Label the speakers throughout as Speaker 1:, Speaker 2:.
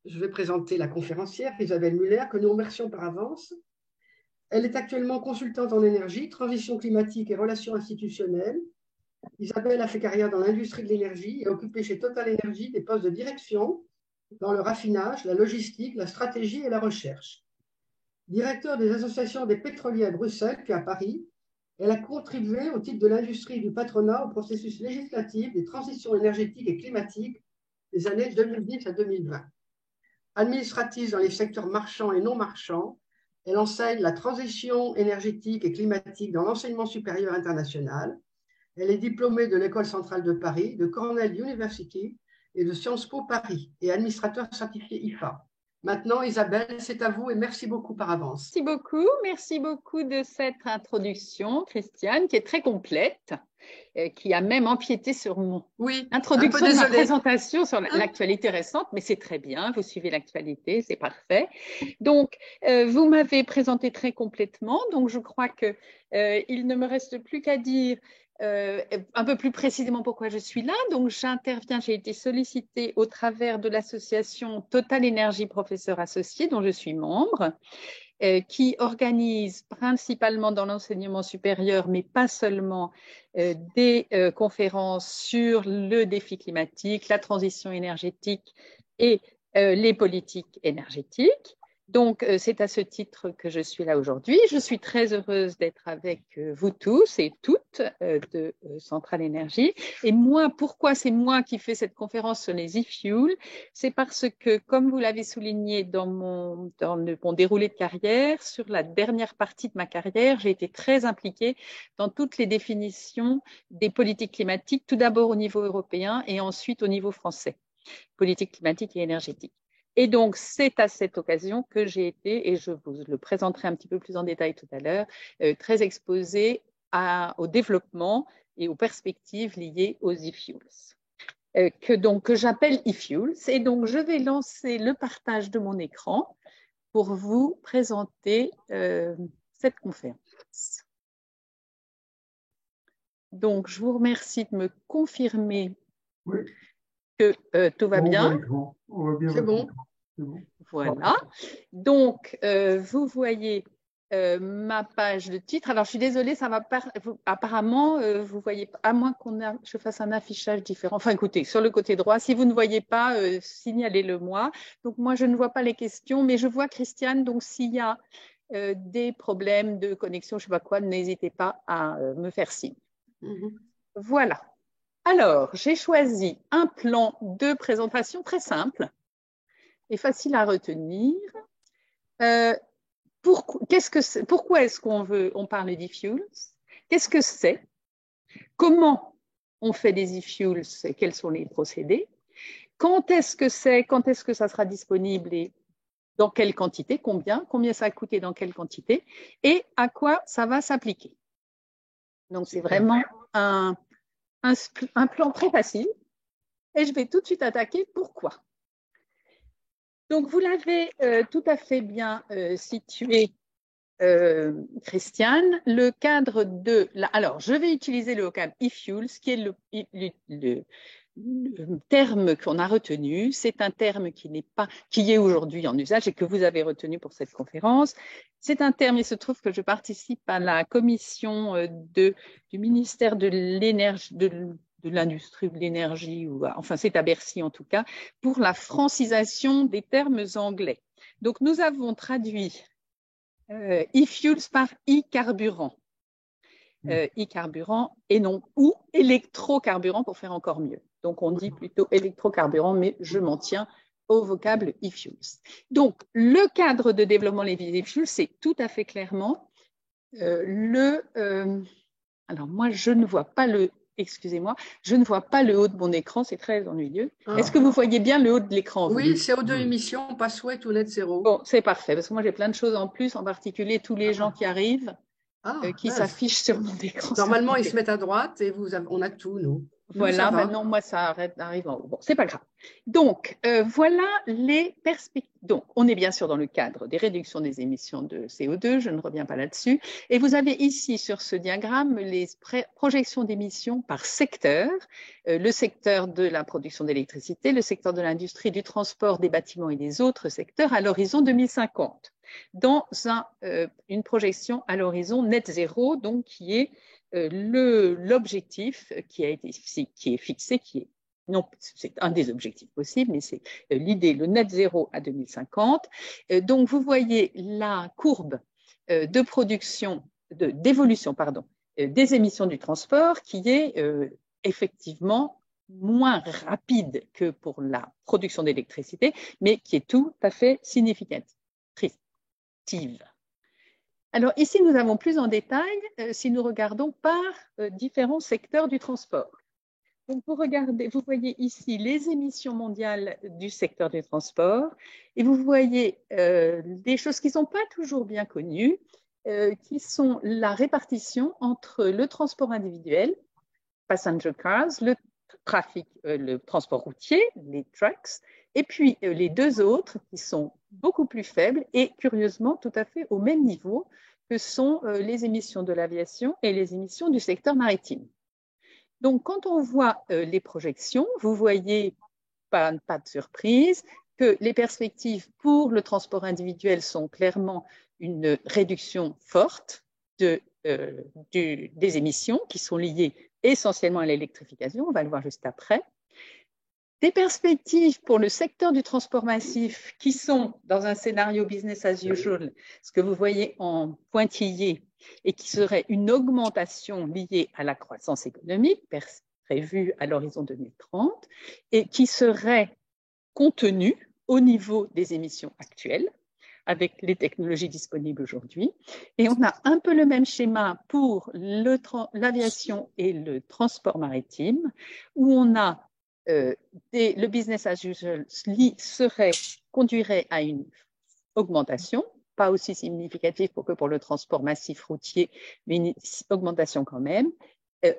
Speaker 1: je vais présenter la conférencière Isabelle Muller, que nous remercions par avance. Elle est actuellement consultante en énergie, transition climatique et relations institutionnelles. Isabelle a fait carrière dans l'industrie de l'énergie et a occupé chez Total Energy des postes de direction dans le raffinage, la logistique, la stratégie et la recherche. Directeur des associations des pétroliers à Bruxelles puis à Paris, elle a contribué au titre de l'industrie et du patronat au processus législatif des transitions énergétiques et climatiques des années 2010 à 2020. Administratrice dans les secteurs marchands et non marchands, elle enseigne la transition énergétique et climatique dans l'enseignement supérieur international. Elle est diplômée de l'École centrale de Paris, de Cornell University et de Sciences Po Paris et administrateur certifié IFA. Maintenant, Isabelle, c'est à vous et merci beaucoup par avance.
Speaker 2: Merci beaucoup de cette introduction, Christiane, qui est très complète, qui a même empiété sur mon introduction de ma présentation sur l'actualité récente, mais c'est très bien, vous suivez l'actualité, c'est parfait. Donc, vous m'avez présenté très complètement, donc je crois qu'il ne me reste plus qu'à dire un peu plus précisément pourquoi je suis là. Donc, j'interviens, j'ai été sollicitée au travers de l'association Total Energy Professeurs Associés, dont je suis membre, qui organise principalement dans l'enseignement supérieur, mais pas seulement, des conférences sur le défi climatique, la transition énergétique et les politiques énergétiques. Donc, c'est à ce titre que je suis là aujourd'hui. Je suis très heureuse d'être avec vous tous et toutes de Centrale Énergie. Et moi, pourquoi c'est moi qui fais cette conférence sur les e-fuels? C'est parce que, comme vous l'avez souligné dans mon déroulé de carrière, sur la dernière partie de ma carrière, j'ai été très impliquée dans toutes les définitions des politiques climatiques, tout d'abord au niveau européen et ensuite au niveau français, politique climatique et énergétique. Et donc, c'est à cette occasion que j'ai été, et je vous le présenterai un petit peu plus en détail tout à l'heure, très exposée au développement et aux perspectives liées aux e-fuels, que j'appelle e-fuels. Et donc, je vais lancer le partage de mon écran pour vous présenter cette conférence. Donc, je vous remercie de me confirmer que tout va bien.
Speaker 1: C'est bon.
Speaker 2: Voilà. Donc, vous voyez ma page de titre. Alors, je suis désolée, ça va pas. Apparemment, vous voyez, à moins je fasse un affichage différent. Enfin, écoutez, sur le côté droit, si vous ne voyez pas, signalez-le moi. Donc, moi, je ne vois pas les questions, mais je vois Christiane. Donc, s'il y a des problèmes de connexion, je ne sais pas quoi, n'hésitez pas à me faire signe. Voilà. Alors, j'ai choisi un plan de présentation très simple et facile à retenir. Pourquoi est-ce qu'on parle d'e-fuels? Qu'est-ce que c'est? Comment on fait des e-fuels? Quels sont les procédés? Quand est-ce que ça sera disponible et dans quelle quantité? Combien ça a coûté dans quelle quantité? Et à quoi ça va s'appliquer? Donc, c'est vraiment un plan très facile. Et je vais tout de suite attaquer pourquoi. Donc, vous l'avez tout à fait bien situé, Christiane. Le cadre alors, je vais utiliser le vocable e-fuels, qui est le terme qu'on a retenu. C'est un terme qui est aujourd'hui en usage et que vous avez retenu pour cette conférence. C'est un terme, il se trouve que je participe à la commission du ministère de l'énergie, de l'industrie de l'énergie, enfin c'est à Bercy en tout cas, pour la francisation des termes anglais. Donc nous avons traduit e-fuels par e-carburant. E-carburant et non ou électrocarburant pour faire encore mieux. Donc on dit plutôt électrocarburant, mais je m'en tiens au vocable e-fuels. Donc le cadre de développement des e-fuels, c'est tout à fait clairement alors moi je ne vois pas excusez-moi, je ne vois pas le haut de mon écran, c'est très ennuyeux. Est-ce que vous voyez bien le haut de l'écran?
Speaker 1: Oui, CO2 émissions, passway to net zéro.
Speaker 2: Bon, c'est parfait, parce que moi j'ai plein de choses en plus, en particulier tous les gens qui arrivent, qui s'affichent sur mon écran.
Speaker 1: Normalement, ils se mettent à droite et on a tout, nous.
Speaker 2: Voilà, maintenant, moi, ça arrive en haut. Bon, c'est pas grave. Donc, voilà les perspectives. Donc, on est bien sûr dans le cadre des réductions des émissions de CO2, je ne reviens pas là-dessus. Et vous avez ici, sur ce diagramme, les projections d'émissions par secteur. Le secteur de la production d'électricité, le secteur de l'industrie, du transport, des bâtiments et des autres secteurs à l'horizon 2050. Dans une projection à l'horizon net zéro, donc qui est l'objectif qui est fixé, non, c'est un des objectifs possibles, mais c'est l'idée, le net zéro à 2050. Donc, vous voyez la courbe de production, d'évolution, pardon, des émissions du transport qui est effectivement moins rapide que pour la production d'électricité, mais qui est tout à fait significative. Alors ici, nous avons plus en détail si nous regardons par différents secteurs du transport. Donc vous voyez ici les émissions mondiales du secteur du transport et vous voyez des choses qui ne sont pas toujours bien connues, qui sont la répartition entre le transport individuel, passenger cars, le transport routier, les trucks, et puis les deux autres qui sont beaucoup plus faibles et curieusement tout à fait au même niveau que sont les émissions de l'aviation et les émissions du secteur maritime. Donc, quand on voit les projections, vous voyez, pas de surprise, que les perspectives pour le transport individuel sont clairement une réduction forte des émissions qui sont liées essentiellement à l'électrification, on va le voir juste après. Des perspectives pour le secteur du transport massif qui sont dans un scénario business as usual, ce que vous voyez en pointillé, et qui serait une augmentation liée à la croissance économique prévue à l'horizon 2030 et qui serait contenue au niveau des émissions actuelles avec les technologies disponibles aujourd'hui. Et on a un peu le même schéma pour l'aviation et le transport maritime où on a le business as usual conduirait à une augmentation, pas aussi significative que pour le transport massif routier, mais une augmentation quand même,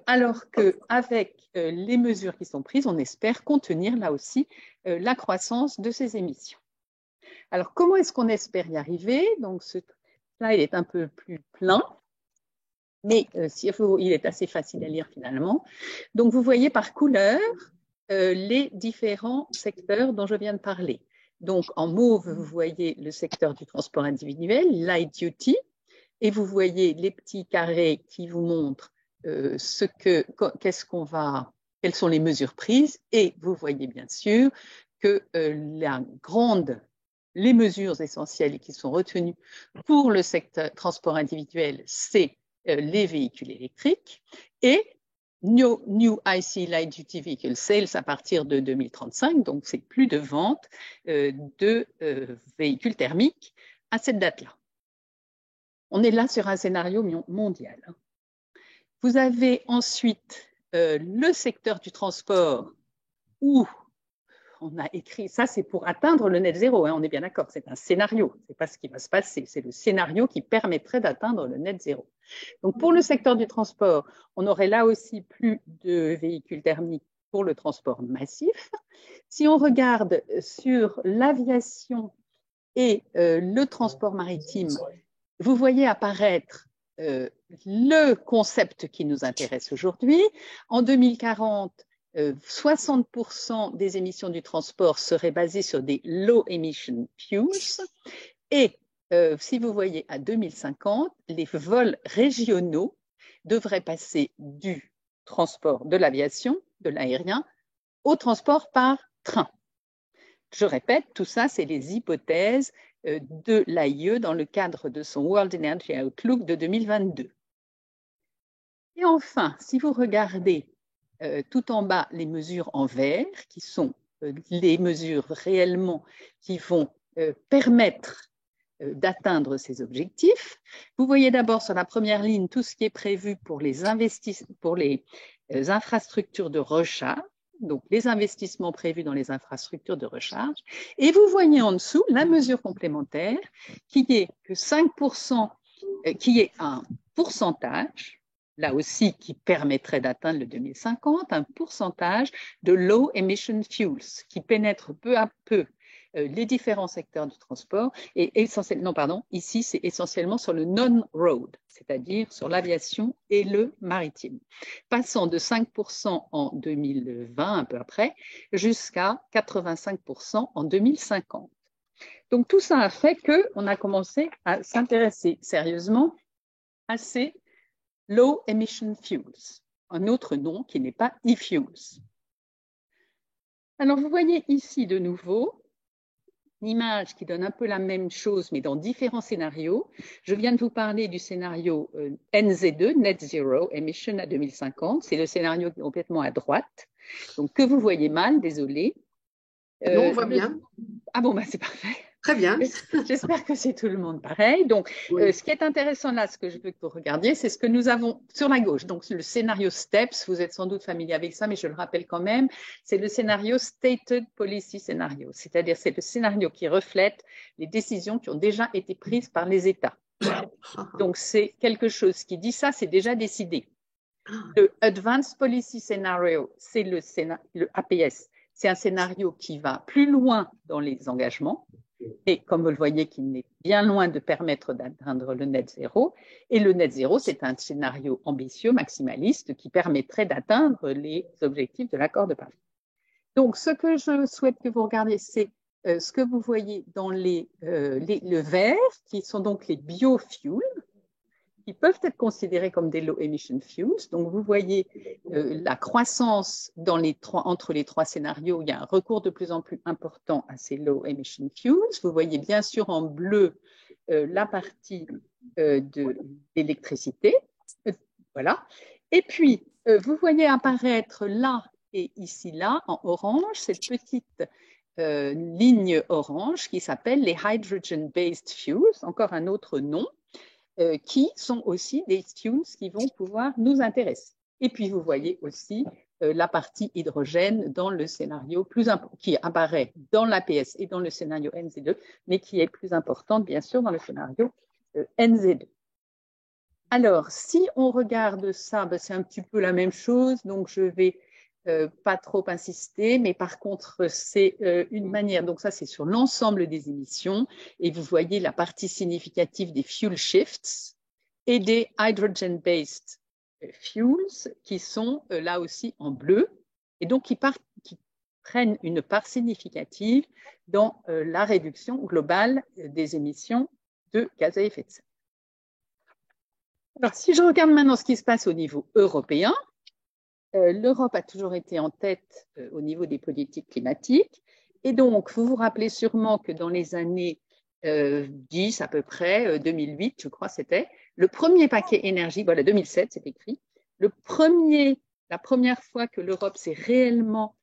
Speaker 2: alors qu'avec les mesures qui sont prises, on espère contenir là aussi la croissance de ces émissions. Alors, comment est-ce qu'on espère y arriver? Donc, ce slide est un peu plus plein, mais il est assez facile à lire finalement. Donc, vous voyez par couleur les différents secteurs dont je viens de parler. Donc, en mauve, vous voyez le secteur du transport individuel, light duty, et vous voyez les petits carrés qui vous montrent quelles sont les mesures prises, et vous voyez bien sûr que les mesures essentielles qui sont retenues pour le secteur transport individuel, c'est les véhicules électriques et New IC Light Duty Vehicle Sales à partir de 2035, donc c'est plus de vente de véhicules thermiques à cette date-là. On est là sur un scénario mondial. Vous avez ensuite le secteur du transport où on a écrit, ça c'est pour atteindre le net zéro, hein, on est bien d'accord, c'est un scénario, c'est pas ce qui va se passer, c'est le scénario qui permettrait d'atteindre le net zéro. Donc pour le secteur du transport, on aurait là aussi plus de véhicules thermiques pour le transport massif. Si on regarde sur l'aviation et le transport maritime, vous voyez apparaître le concept qui nous intéresse aujourd'hui. En 2040, 60% des émissions du transport seraient basées sur des low emission fuels et si vous voyez à 2050, les vols régionaux devraient passer du transport de l'aviation, de l'aérien, au transport par train. Je répète, tout ça, c'est les hypothèses de l'AIE dans le cadre de son World Energy Outlook de 2022. Et enfin, si vous regardez tout en bas les mesures en vert, qui sont les mesures réellement qui vont permettre d'atteindre ces objectifs. Vous voyez d'abord sur la première ligne tout ce qui est prévu pour les infrastructures de recharge, donc les investissements prévus dans les infrastructures de recharge. Et vous voyez en dessous la mesure complémentaire qui est que 5%, qui est un pourcentage, là aussi qui permettrait d'atteindre le 2050, un pourcentage de low emission fuels qui pénètre peu à peu les différents secteurs du transport et essentiellement, ici c'est essentiellement sur le non-road, c'est-à-dire sur l'aviation et le maritime, passant de 5% en 2020, un peu après, jusqu'à 85% en 2050. Donc tout ça a fait qu'on a commencé à s'intéresser sérieusement à ces low emission fuels, un autre nom qui n'est pas e-fuels. Alors vous voyez ici de nouveau une image qui donne un peu la même chose, mais dans différents scénarios. Je viens de vous parler du scénario NZ2, Net Zero Emission à 2050. C'est le scénario complètement à droite, donc que vous voyez mal, désolé.
Speaker 1: Non, on voit bien.
Speaker 2: Ah bon, c'est parfait.
Speaker 1: Très bien.
Speaker 2: J'espère que c'est tout le monde pareil. Donc, oui. Ce qui est intéressant là, ce que je veux que vous regardiez, c'est ce que nous avons sur la gauche. Donc, le scénario STEPS, vous êtes sans doute familier avec ça, mais je le rappelle quand même, c'est le scénario Stated Policy Scenario, c'est-à-dire c'est le scénario qui reflète les décisions qui ont déjà été prises par les États. Donc, c'est quelque chose qui dit ça, c'est déjà décidé. Le Advanced Policy Scenario, c'est le APS, c'est un scénario qui va plus loin dans les engagements. Et comme vous le voyez, qui est bien loin de permettre d'atteindre le net zéro. Et le net zéro, c'est un scénario ambitieux, maximaliste, qui permettrait d'atteindre les objectifs de l'accord de Paris. Donc, ce que je souhaite que vous regardiez, c'est ce que vous voyez dans le vert, qui sont donc les biofuels, qui peuvent être considérés comme des low emission fuels. Donc, vous voyez la croissance entre les trois scénarios. Il y a un recours de plus en plus important à ces low emission fuels. Vous voyez bien sûr en bleu la partie d'électricité. Voilà. Et puis, vous voyez apparaître là et ici, là, en orange, cette petite ligne orange qui s'appelle les hydrogen-based fuels, encore un autre nom, qui sont aussi des fuels qui vont pouvoir nous intéresser. Et puis, vous voyez aussi la partie hydrogène dans le scénario qui apparaît dans l'APS et dans le scénario NZ2, mais qui est plus importante, bien sûr, dans le scénario NZ2. Alors, si on regarde ça, c'est un petit peu la même chose, donc je vais pas trop insister, mais par contre, c'est une manière, donc ça c'est sur l'ensemble des émissions, et vous voyez la partie significative des fuel shifts et des hydrogen-based fuels qui sont là aussi en bleu, et donc qui prennent une part significative dans la réduction globale des émissions de gaz à effet de serre. Alors, si je regarde maintenant ce qui se passe au niveau européen, l'Europe a toujours été en tête au niveau des politiques climatiques. Et donc, vous vous rappelez sûrement que dans les années 10 à peu près, 2008, je crois c'était, le premier paquet énergie, voilà 2007 c'est écrit, la première fois que l'Europe s'est réellement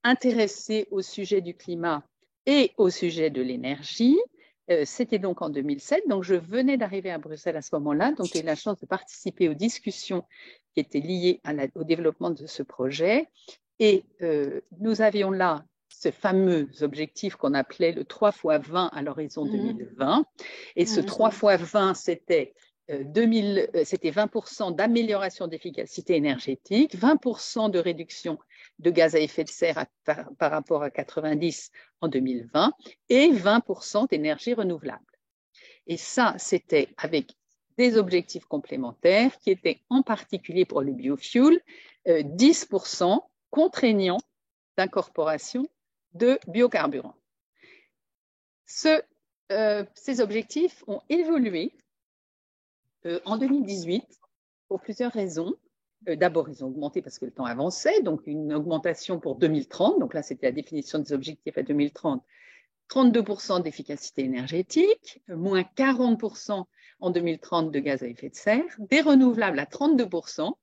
Speaker 2: intéressée au sujet du climat et au sujet de l'énergie, c'était donc en 2007, donc je venais d'arriver à Bruxelles à ce moment-là, donc j'ai eu la chance de participer aux discussions qui étaient liées au développement de ce projet. Et nous avions là ce fameux objectif qu'on appelait le 3x20 à l'horizon 2020. Et ce 3x20, c'était 20% d'amélioration d'efficacité énergétique, 20% de réduction de gaz à effet de serre par rapport à 90 en 2020 et 20% d'énergie renouvelable. Et ça, c'était avec des objectifs complémentaires qui étaient en particulier pour les biofuels, 10% contraignants d'incorporation de biocarburants. Ces objectifs ont évolué en 2018 pour plusieurs raisons. D'abord, ils ont augmenté parce que le temps avançait, donc une augmentation pour 2030, donc là c'était la définition des objectifs à 2030, 32% d'efficacité énergétique, moins 40% en 2030 de gaz à effet de serre, des renouvelables à 32%,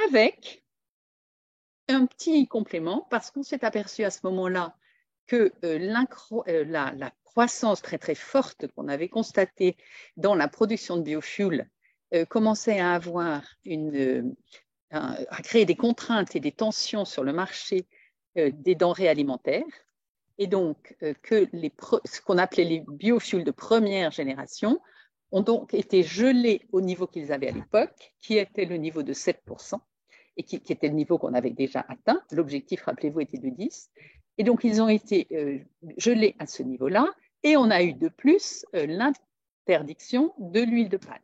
Speaker 2: avec un petit complément, parce qu'on s'est aperçu à ce moment-là que la croissance très très forte qu'on avait constatée dans la production de biofuels commençait à à créer des contraintes et des tensions sur le marché des denrées alimentaires, et donc que ce qu'on appelait les biofuels de première génération ont donc été gelés au niveau qu'ils avaient à l'époque, qui était le niveau de 7%, et qui était le niveau qu'on avait déjà atteint. L'objectif, rappelez-vous, était de 10. Et donc, ils ont été gelés à ce niveau-là, et on a eu de plus l'interdiction de l'huile de palme.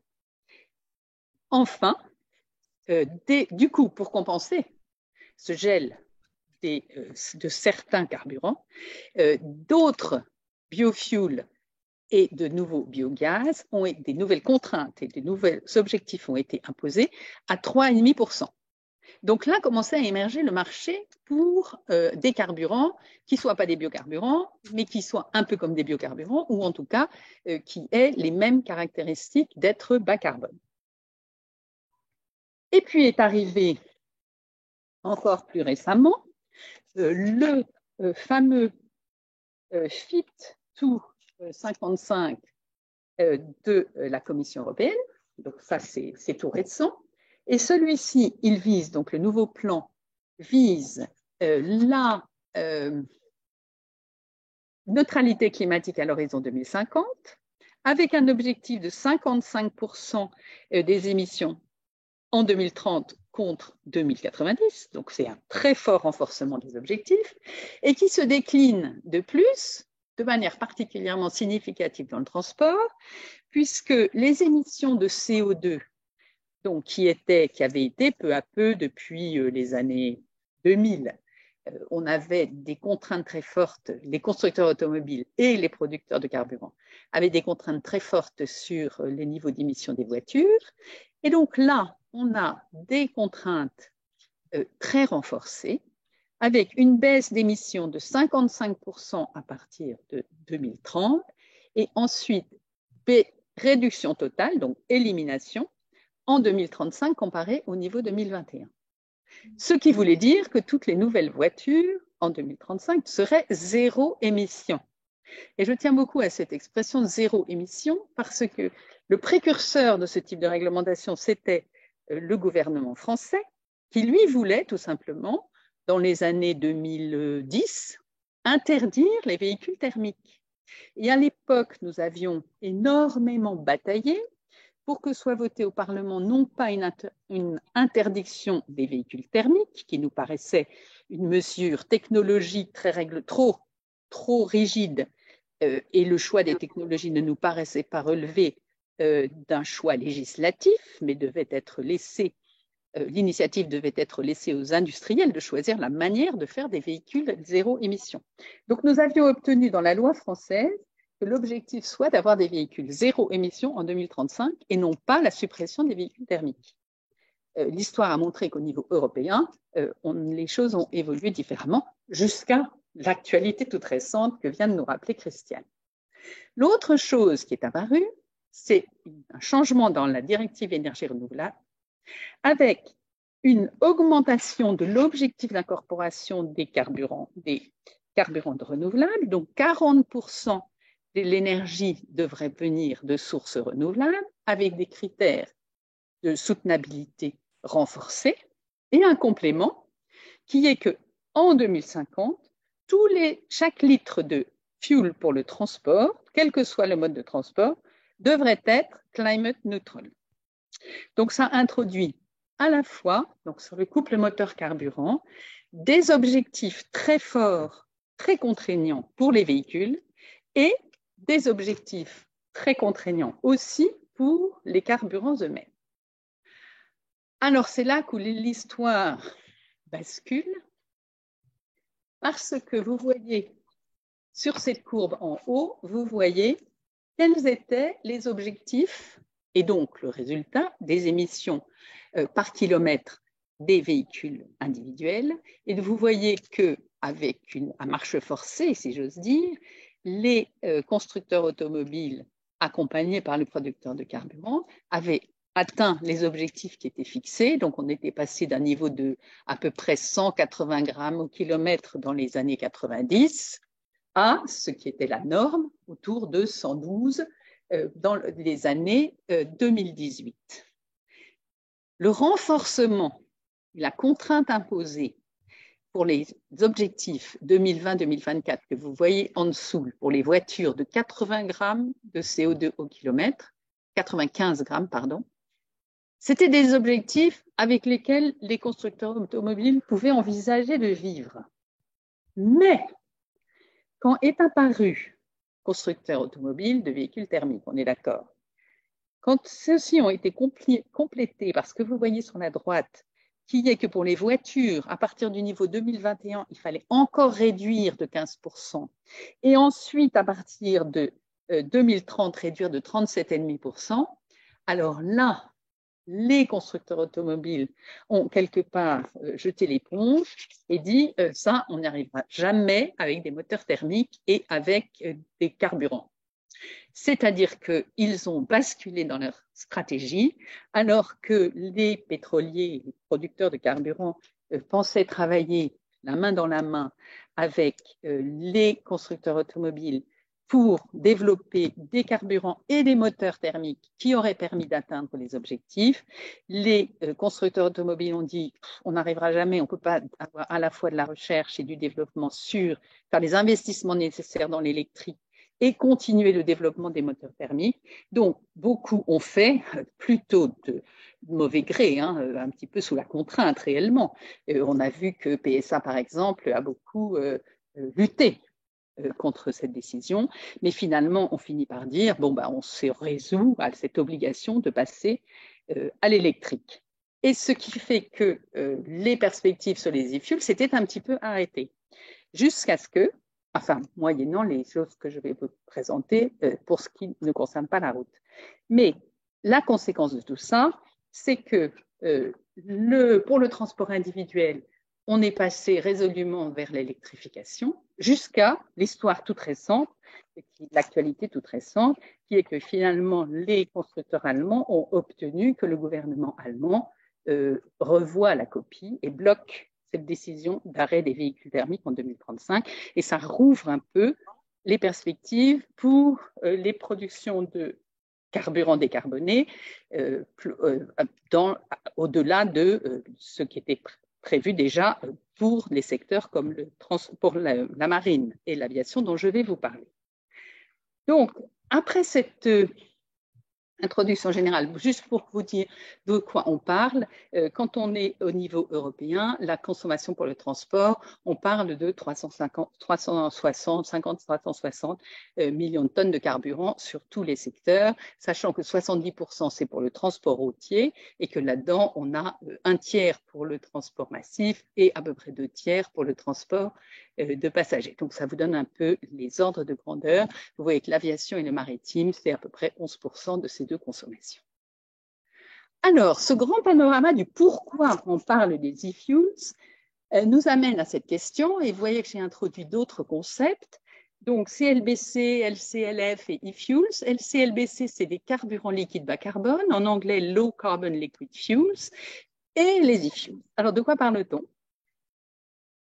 Speaker 2: Enfin, du coup, pour compenser ce gel de certains carburants, d'autres biofuels et de nouveaux biogaz, des nouvelles contraintes et des nouveaux objectifs ont été imposés à 3,5%. Donc là, commençait à émerger le marché pour des carburants qui ne soient pas des biocarburants, mais qui soient un peu comme des biocarburants, ou en tout cas qui aient les mêmes caractéristiques d'être bas carbone. Et puis est arrivé encore plus récemment le fameux Fit to 55 de la Commission européenne. Donc ça, c'est tout récent. Et celui-ci, il vise, donc le nouveau plan vise la neutralité climatique à l'horizon 2050, avec un objectif de 55% des émissions en 2030 contre 2090, donc c'est un très fort renforcement des objectifs, et qui se décline de plus, de manière particulièrement significative dans le transport, puisque les émissions de CO2, donc qui avaient été peu à peu depuis les années 2000, on avait des contraintes très fortes, les constructeurs automobiles et les producteurs de carburant avaient des contraintes très fortes sur les niveaux d'émissions des voitures. Et donc là, on a des contraintes très renforcées, avec une baisse d'émissions de 55% à partir de 2030, et ensuite réduction totale, donc élimination, en 2035 comparé au niveau 2021. Ce qui voulait dire que toutes les nouvelles voitures en 2035 seraient zéro émission. Et je tiens beaucoup à cette expression zéro émission parce que le précurseur de ce type de réglementation, c'était le gouvernement français qui, lui, voulait tout simplement, dans les années 2010, interdire les véhicules thermiques. Et à l'époque, nous avions énormément bataillé pour que soit votée au Parlement non pas une interdiction des véhicules thermiques, qui nous paraissait une mesure technologique trop rigide, et le choix des technologies ne nous paraissait pas relever d'un choix législatif, mais devait être laissé, l'initiative devait être laissée aux industriels de choisir la manière de faire des véhicules zéro émission. Donc nous avions obtenu dans la loi française que l'objectif soit d'avoir des véhicules zéro émission en 2035 et non pas la suppression des véhicules thermiques. L'histoire a montré qu'au niveau européen, les choses ont évolué différemment jusqu'à l'actualité toute récente que vient de nous rappeler Christiane. L'autre chose qui est apparue, c'est un changement dans la directive énergie renouvelable avec une augmentation de l'objectif d'incorporation des carburants renouvelables, donc 40% de l'énergie devrait venir de sources renouvelables avec des critères de soutenabilité renforcés et un complément qui est que en 2050, chaque litre de fuel pour le transport, quel que soit le mode de transport, devrait être climate neutral. Donc ça introduit à la fois, donc sur le couple moteur-carburant, des objectifs très forts, très contraignants pour les véhicules et des objectifs très contraignants aussi pour les carburants eux-mêmes. Alors c'est là que l'histoire bascule parce que vous voyez sur cette courbe en haut, vous voyez quels étaient les objectifs et donc le résultat des émissions par kilomètre des véhicules individuels. Et vous voyez qu'avec à marche forcée, si j'ose dire, les constructeurs automobiles accompagnés par le producteur de carburant avaient atteint les objectifs qui étaient fixés. Donc, on était passé d'un niveau de à peu près 180 grammes au kilomètre dans les années 90 à ce qui était la norme, autour de 112 dans les années 2018. Le renforcement, la contrainte imposée pour les objectifs 2020-2024 que vous voyez en dessous pour les voitures de 80 grammes de CO2 au kilomètre, 95 grammes, pardon. C'était des objectifs avec lesquels les constructeurs automobiles pouvaient envisager de vivre. Mais quand est apparu constructeur automobile de véhicules thermiques, on est d'accord. Quand ceux-ci ont été complétés par ce que vous voyez sur la droite, qui est que pour les voitures, à partir du niveau 2021, il fallait encore réduire de 15%, et ensuite, à partir de 2030, réduire de 37,5%, alors là, les constructeurs automobiles ont quelque part jeté l'éponge et dit ça, on n'y arrivera jamais avec des moteurs thermiques et avec des carburants. C'est-à-dire qu'ils ont basculé dans leur stratégie, alors que les pétroliers, les producteurs de carburant pensaient travailler la main dans la main avec les constructeurs automobiles pour développer des carburants et des moteurs thermiques qui auraient permis d'atteindre les objectifs. Les constructeurs automobiles ont dit on n'arrivera jamais, on ne peut pas avoir à la fois de la recherche et du développement sûr, faire les investissements nécessaires dans l'électrique et continuer le développement des moteurs thermiques. Donc, beaucoup ont fait, plutôt de mauvais gré, un petit peu sous la contrainte réellement. On a vu que PSA, par exemple, a beaucoup lutté contre cette décision, mais finalement, on finit par dire, bon, bah, on se résout à cette obligation de passer à l'électrique. Et ce qui fait que les perspectives sur les e-fuels s'étaient un petit peu arrêtées, jusqu'à ce que, enfin, moyennant les choses que je vais vous présenter pour ce qui ne concerne pas la route. Mais la conséquence de tout ça, c'est que pour le transport individuel, on est passé résolument vers l'électrification jusqu'à l'histoire toute récente, l'actualité toute récente, qui est que finalement, les constructeurs allemands ont obtenu que le gouvernement allemand revoie la copie et bloque cette décision d'arrêt des véhicules thermiques en 2035. Et ça rouvre un peu les perspectives pour les productions de carburant décarboné au-delà de ce qui était prévu déjà pour les secteurs comme pour la marine et l'aviation dont je vais vous parler. Donc, après cette introduction générale, juste pour vous dire de quoi on parle, quand on est au niveau européen, la consommation pour le transport, on parle de 360 millions de tonnes de carburant sur tous les secteurs, sachant que 70% c'est pour le transport routier et que là-dedans, on a un tiers pour le transport massif et à peu près 2 tiers pour le transport de passagers. Donc, ça vous donne un peu les ordres de grandeur. Vous voyez que l'aviation et le maritime, c'est à peu près 11% de ces deux consommations. Alors, ce grand panorama du pourquoi on parle des e-fuels nous amène à cette question, et vous voyez que j'ai introduit d'autres concepts. Donc, CLBC, LCLF et e-fuels. LCLBC, c'est des carburants liquides bas carbone, en anglais Low Carbon Liquid Fuels, et les e-fuels. Alors, de quoi parle-t-on?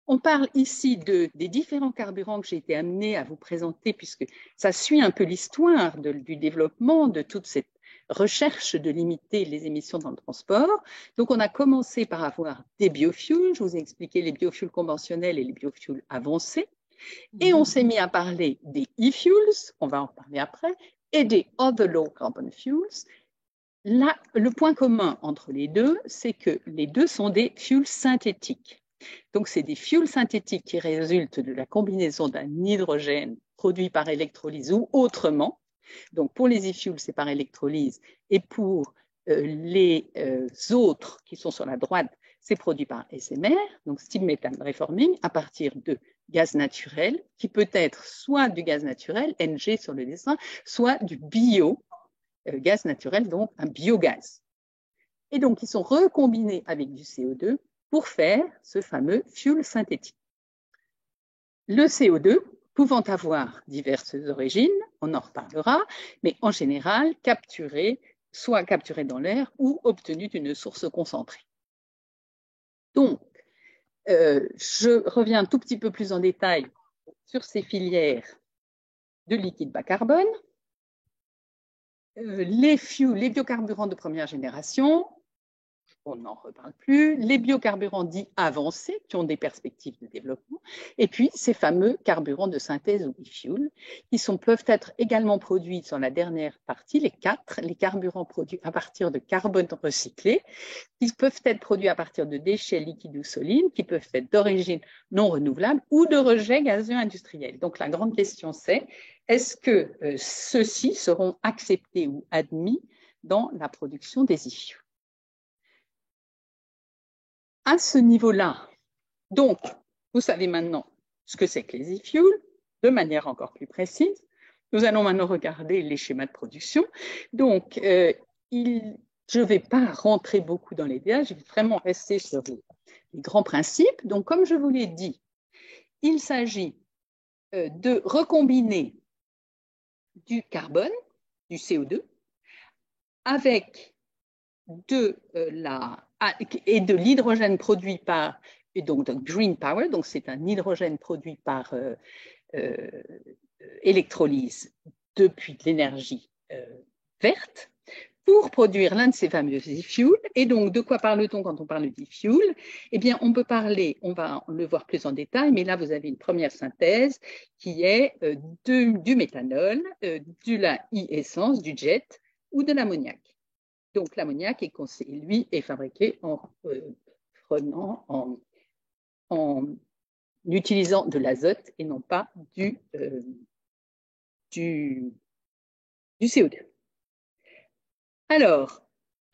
Speaker 2: On parle ici des différents carburants que j'ai été amenée à vous présenter, puisque ça suit un peu l'histoire du développement de toute cette recherche de limiter les émissions dans le transport. Donc, on a commencé par avoir des biofuels. Je vous ai expliqué les biofuels conventionnels et les biofuels avancés. Et on s'est mis à parler des e-fuels, on va en parler après, et des other low carbon fuels. Là, le point commun entre les deux, c'est que les deux sont des fuels synthétiques. Donc, c'est des fuels synthétiques qui résultent de la combinaison d'un hydrogène produit par électrolyse ou autrement. Donc, pour les e-fuels, c'est par électrolyse. Et pour les autres qui sont sur la droite, c'est produit par SMR, donc steam methane reforming, à partir de gaz naturel, qui peut être soit du gaz naturel, NG sur le dessin, soit du gaz naturel, donc un biogaz. Et donc, ils sont recombinés avec du CO2 pour faire ce fameux fuel synthétique. Le CO2 pouvant avoir diverses origines, on en reparlera, mais en général soit capturé dans l'air ou obtenu d'une source concentrée. Donc, je reviens un tout petit peu plus en détail sur ces filières de liquide bas carbone. Les biocarburants de première génération, on n'en reparle plus, les biocarburants dits avancés, qui ont des perspectives de développement, et puis ces fameux carburants de synthèse ou e-fuel, qui peuvent être également produits dans la dernière partie, les carburants produits à partir de carbone recyclé, qui peuvent être produits à partir de déchets liquides ou solides, qui peuvent être d'origine non renouvelable ou de rejets gazeux industriels. Donc la grande question c'est, est-ce que ceux-ci seront acceptés ou admis dans la production des e-fuels? À ce niveau-là, donc, vous savez maintenant ce que c'est que les e-fuels, de manière encore plus précise. Nous allons maintenant regarder les schémas de production. Donc, je ne vais pas rentrer beaucoup dans les détails, je vais vraiment rester sur les grands principes. Donc, comme je vous l'ai dit, il s'agit de recombiner du carbone, du CO2, avec de l'hydrogène produit par, et donc green power, donc c'est un hydrogène produit par électrolyse depuis de l'énergie verte, pour produire l'un de ces fameux e-fuels. Et donc, de quoi parle-t-on quand on parle d'e-fuel? Eh bien, on peut parler, on va le voir plus en détail, mais là, vous avez une première synthèse qui est du méthanol, de la e-essence, du jet ou de l'ammoniac. Donc, l'ammoniac, lui, est fabriqué en utilisant de l'azote et non pas du CO2. Alors,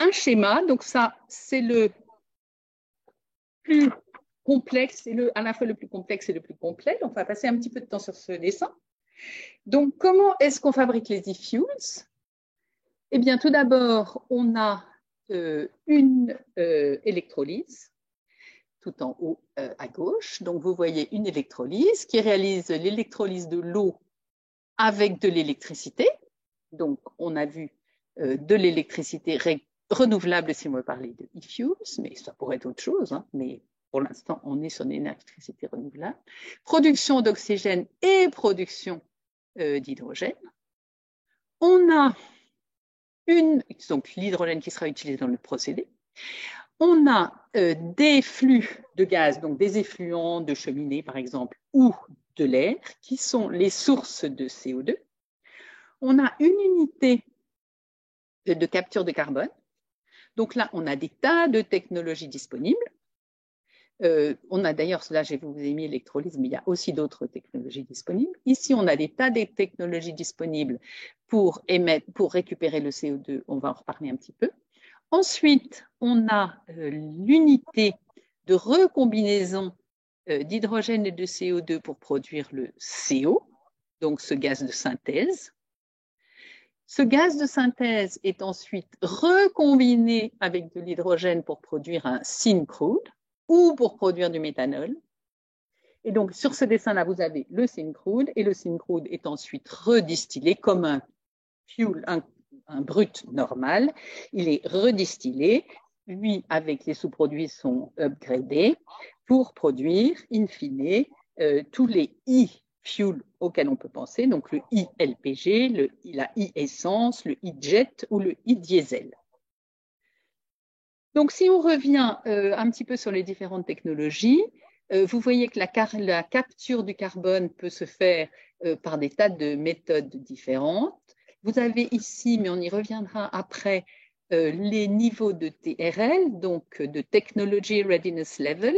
Speaker 2: un schéma, donc ça, c'est le plus complexe, à la fois le plus complexe et le plus complet. Donc, on va passer un petit peu de temps sur ce dessin. Donc, comment est-ce qu'on fabrique les e-fuels? Eh bien, tout d'abord, on a une électrolyse, tout en haut à gauche. Donc, vous voyez une électrolyse qui réalise l'électrolyse de l'eau avec de l'électricité. Donc, on a vu de l'électricité renouvelable si on veut parler de e-fuels, mais ça pourrait être autre chose, hein, mais pour l'instant, on est sur l'électricité renouvelable. Production d'oxygène et production d'hydrogène. On a donc l'hydrogène qui sera utilisé dans le procédé. On a des flux de gaz, donc des effluents de cheminée par exemple, ou de l'air, qui sont les sources de CO2. On a une unité de capture de carbone. Donc là, on a des tas de technologies disponibles. On a d'ailleurs, là, je vous ai mis électrolyse, mais il y a aussi d'autres technologies disponibles. Ici, on a des tas de technologies disponibles pour récupérer le CO2. On va en reparler un petit peu. Ensuite, on a l'unité de recombinaison d'hydrogène et de CO2 pour produire le CO, donc ce gaz de synthèse. Ce gaz de synthèse est ensuite recombiné avec de l'hydrogène pour produire un syncrude ou pour produire du méthanol. Et donc, sur ce dessin-là, vous avez le syncrude et le syncrude est ensuite redistillé comme un fuel, un brut normal. Il est redistillé, lui, avec les sous-produits sont upgradés pour produire, in fine, tous les e-fuels auxquels on peut penser, donc le e-LPG, la e-essence, le e-jet ou le e-diesel. Donc, si on revient un petit peu sur les différentes technologies, vous voyez que la capture du carbone peut se faire par des tas de méthodes différentes. Vous avez ici, mais on y reviendra après, les niveaux de TRL, donc de Technology Readiness Level,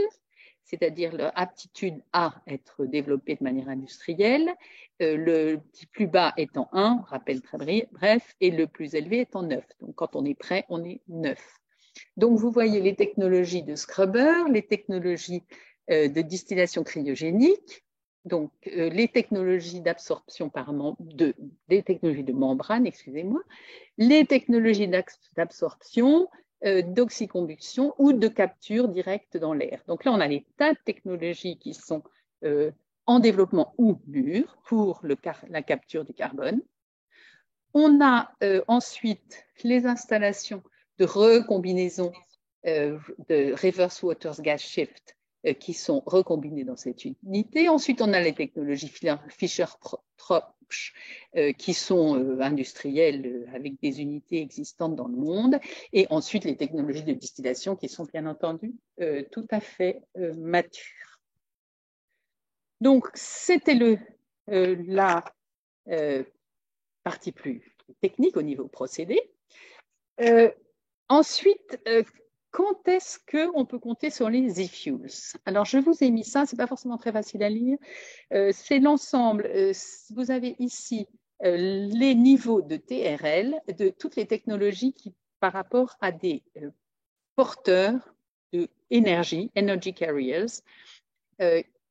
Speaker 2: c'est-à-dire leur aptitude à être développée de manière industrielle, le plus bas étant 1, rappel très bref, et le plus élevé étant 9. Donc, quand on est prêt, on est 9. Donc, vous voyez les technologies de scrubber, les technologies de distillation cryogénique, donc les technologies d'absorption des technologies de membrane, excusez-moi, les technologies d'absorption, d'oxycombustion ou de capture directe dans l'air. Donc là, on a des tas de technologies qui sont en développement ou mûres pour la capture du carbone. On a ensuite les installations de recombinaison de reverse waters gas shift qui sont recombinées dans cette unité. Ensuite, on a les technologies souches qui sont industrielles avec des unités existantes dans le monde, et ensuite les technologies de distillation qui sont bien entendu tout à fait matures. Donc, c'était la partie plus technique au niveau procédé. Ensuite, quand est-ce qu'on peut compter sur les e-fuels? Alors, je vous ai mis ça, ce n'est pas forcément très facile à lire. C'est l'ensemble, vous avez ici les niveaux de TRL de toutes les technologies qui, par rapport à des porteurs d'énergie, energy carriers,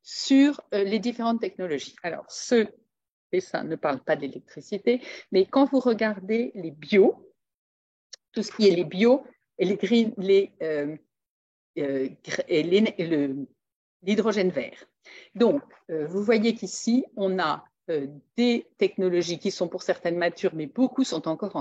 Speaker 2: sur les différentes technologies. Alors, ce dessin ne parle pas d'électricité, mais quand vous regardez les bio, tout ce qui est les bio et l'hydrogène vert. Donc, vous voyez qu'ici, on a des technologies qui sont pour certaines matures, mais beaucoup sont encore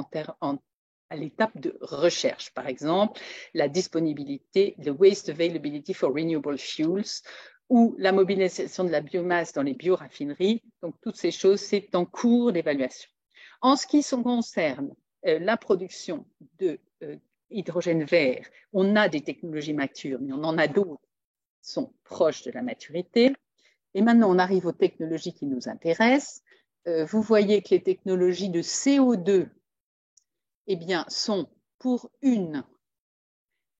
Speaker 2: à l'étape de recherche. Par exemple, la disponibilité, the waste availability for renewable fuels, ou la mobilisation de la biomasse dans les bioraffineries. Donc, toutes ces choses, c'est en cours d'évaluation. En ce qui concerne la production de hydrogène vert, on a des technologies matures, mais on en a d'autres qui sont proches de la maturité. Et maintenant, on arrive aux technologies qui nous intéressent. Vous voyez que les technologies de CO2 eh bien, sont pour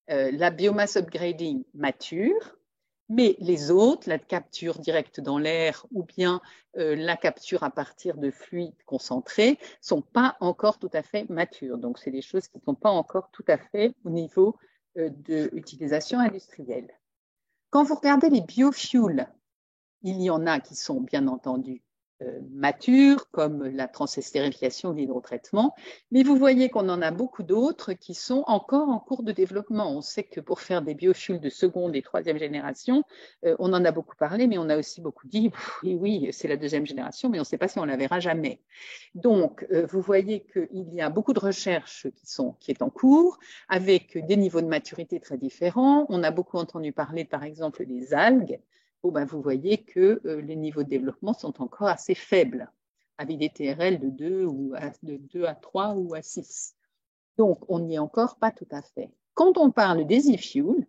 Speaker 2: la biomasse upgrading mature, mais les autres, la capture directe dans l'air ou bien la capture à partir de fluides concentrés, ne sont pas encore tout à fait matures. Donc, c'est des choses qui ne sont pas encore tout à fait au niveau de l'utilisation industrielle. Quand vous regardez les biofuels, il y en a qui sont bien entendu matures, comme la transestérification ou l'hydrotraitement, mais vous voyez qu'on en a beaucoup d'autres qui sont encore en cours de développement. On sait que pour faire des biofuels de seconde et troisième génération, on en a beaucoup parlé, mais on a aussi beaucoup dit, oui, c'est la deuxième génération, mais on ne sait pas si on la verra jamais. Donc, vous voyez qu'il y a beaucoup de recherches qui est en cours, avec des niveaux de maturité très différents. On a beaucoup entendu parler, par exemple, des algues. Vous voyez que les niveaux de développement sont encore assez faibles, avec des TRL de 2 à 3 ou à 6. Donc, on n'y est encore pas tout à fait. Quand on parle des e-fuels,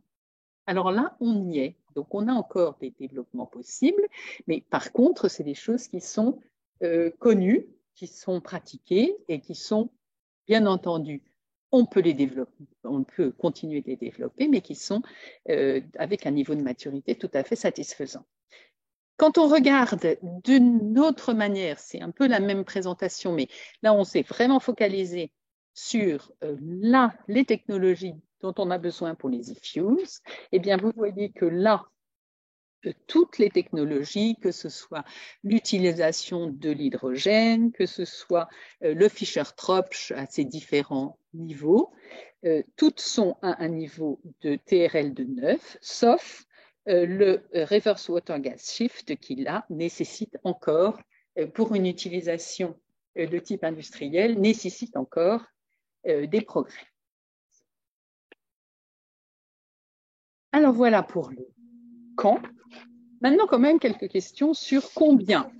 Speaker 2: alors là, on y est. Donc, on a encore des développements possibles, mais par contre, c'est des choses qui sont connues, qui sont pratiquées et qui sont, bien entendu, on peut les développer, on peut continuer de les développer, mais qui sont avec un niveau de maturité tout à fait satisfaisant. Quand on regarde d'une autre manière, c'est un peu la même présentation, mais là, on s'est vraiment focalisé sur les technologies dont on a besoin pour les e-fuels. Eh bien, vous voyez que là, toutes les technologies, que ce soit l'utilisation de l'hydrogène, que ce soit le Fischer-Tropsch à ses différents niveaux, toutes sont à un niveau de TRL de 9, sauf le reverse water gas shift qui là nécessite encore, pour une utilisation de type industriel, nécessite encore des progrès. Alors voilà pour le quand. Maintenant, quand même, quelques questions sur combien.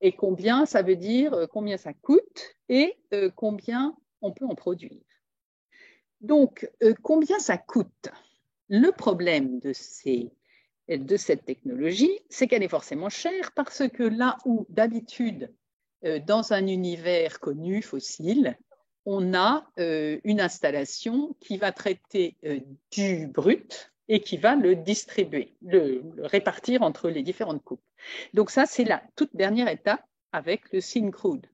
Speaker 2: Et combien, ça veut dire combien ça coûte et combien on peut en produire. Donc, combien ça coûte? Le problème de cette technologie, c'est qu'elle est forcément chère parce que là où d'habitude, dans un univers connu, fossile, on a une installation qui va traiter du brut et qui va le distribuer, le répartir entre les différentes coupes. Donc ça, c'est la toute dernière étape avec le Syncrude.